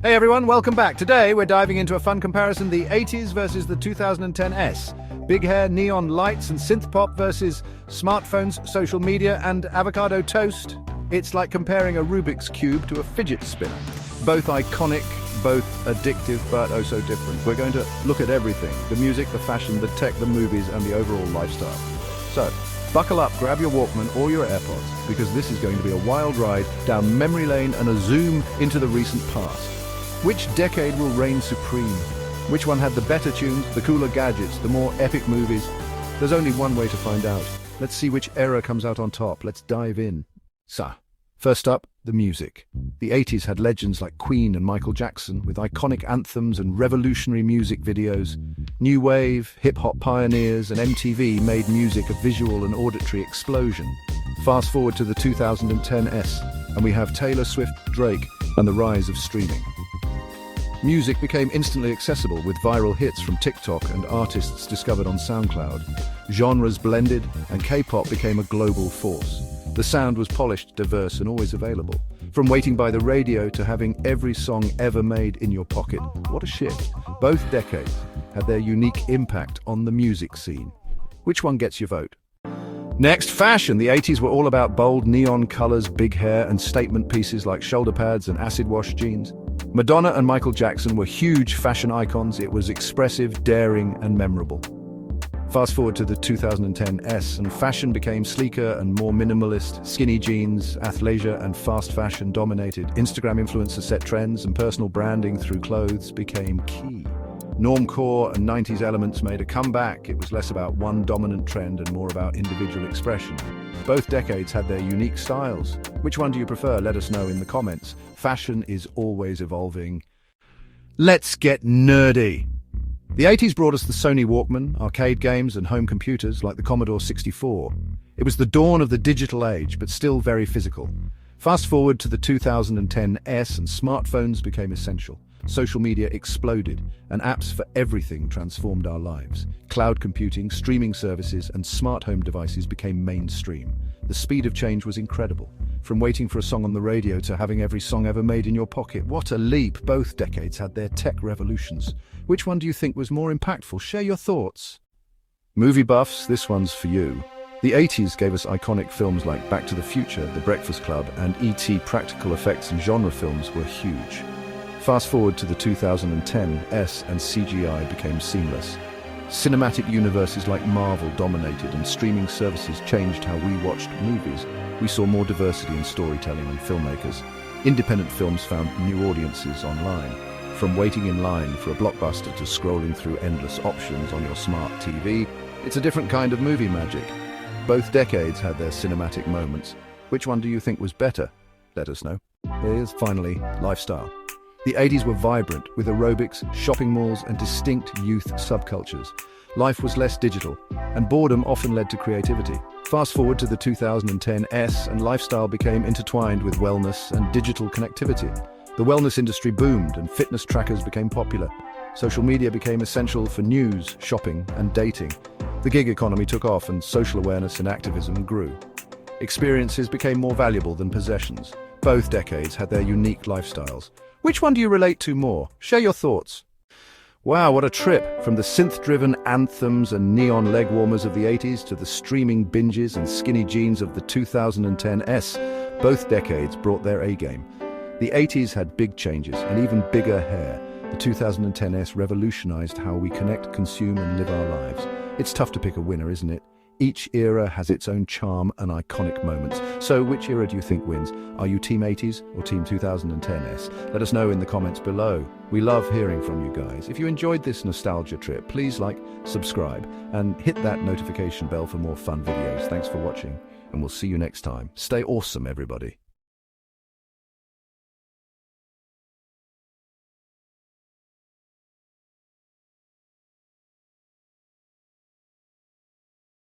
Hey everyone, welcome back. Today we're diving into a fun comparison, the 80s versus the 2010s. Big hair, neon lights and synth pop versus smartphones, social media and avocado toast. It's like comparing a Rubik's Cube to a fidget spinner. Both iconic, both addictive, but oh so different. We're going to look at everything: the music, the fashion, the tech, the movies and the overall lifestyle. So, buckle up, grab your Walkman or your AirPods, because this is going to be a wild ride down memory lane and a zoom into the recent past. Which decade will reign supreme? Which one had the better tunes, the cooler gadgets, the more epic movies? There's only one way to find out. Let's see which era comes out on top. Let's dive in. So, first up, the music. The 80s had legends like Queen and Michael Jackson, with iconic anthems and revolutionary music videos. New wave, hip-hop pioneers, and MTV made music a visual and auditory explosion. Fast forward to the 2010s, and we have Taylor Swift, Drake, and the rise of streaming. Music became instantly accessible with viral hits from TikTok and artists discovered on SoundCloud. Genres blended, and K-pop became a global force. The sound was polished, diverse, and always available. From waiting by the radio to having every song ever made in your pocket. What a shift. Both decades had their unique impact on the music scene. Which one gets your vote? Next, fashion. The 80s were all about bold neon colors, big hair, and statement pieces like shoulder pads and acid-wash jeans. Madonna and Michael Jackson were huge fashion icons. It was expressive, daring, and memorable. Fast forward to the 2010s, and fashion became sleeker and more minimalist. Skinny jeans, athleisure, and fast fashion dominated. Instagram influencers set trends, and personal branding through clothes became key. Normcore and 90s elements made a comeback. It was less about one dominant trend and more about individual expression. Both decades had their unique styles. Which one do you prefer? Let us know in the comments. Fashion is always evolving. Let's get nerdy. The 80s brought us the Sony Walkman, arcade games and home computers like the Commodore 64. It was the dawn of the digital age, but still very physical. Fast forward to the 2010s, and smartphones became essential. Social media exploded, and apps for everything transformed our lives. Cloud computing, streaming services, and smart home devices became mainstream. The speed of change was incredible. From waiting for a song on the radio to having every song ever made in your pocket. What a leap! Both decades had their tech revolutions. Which one do you think was more impactful? Share your thoughts. Movie buffs, this one's for you. The 80s gave us iconic films like Back to the Future, The Breakfast Club, and E.T. Practical effects and genre films were huge. Fast forward to the 2010s, and CGI became seamless. Cinematic universes like Marvel dominated, and streaming services changed how we watched movies. We saw more diversity in storytelling and filmmakers. Independent films found new audiences online. From waiting in line for a blockbuster to scrolling through endless options on your smart TV, it's a different kind of movie magic. Both decades had their cinematic moments. Which one do you think was better? Let us know. Here's finally lifestyle. The 80s were vibrant, with aerobics, shopping malls, and distinct youth subcultures. Life was less digital, and boredom often led to creativity. Fast forward to the 2010s, and lifestyle became intertwined with wellness and digital connectivity. The wellness industry boomed, and fitness trackers became popular. Social media became essential for news, shopping, and dating. The gig economy took off, and social awareness and activism grew. Experiences became more valuable than possessions. Both decades had their unique lifestyles. Which one do you relate to more? Share your thoughts. Wow, what a trip! From the synth-driven anthems and neon leg warmers of the 80s to the streaming binges and skinny jeans of the 2010s, both decades brought their A-game. The 80s had big changes and even bigger hair. The 2010s revolutionized how we connect, consume, and live our lives. It's tough to pick a winner, isn't it? Each era has its own charm and iconic moments. So which era do you think wins? Are you Team 80s or Team 2010s? Let us know in the comments below. We love hearing from you guys. If you enjoyed this nostalgia trip, please like, subscribe, and hit that notification bell for more fun videos. Thanks for watching, and we'll see you next time. Stay awesome, everybody.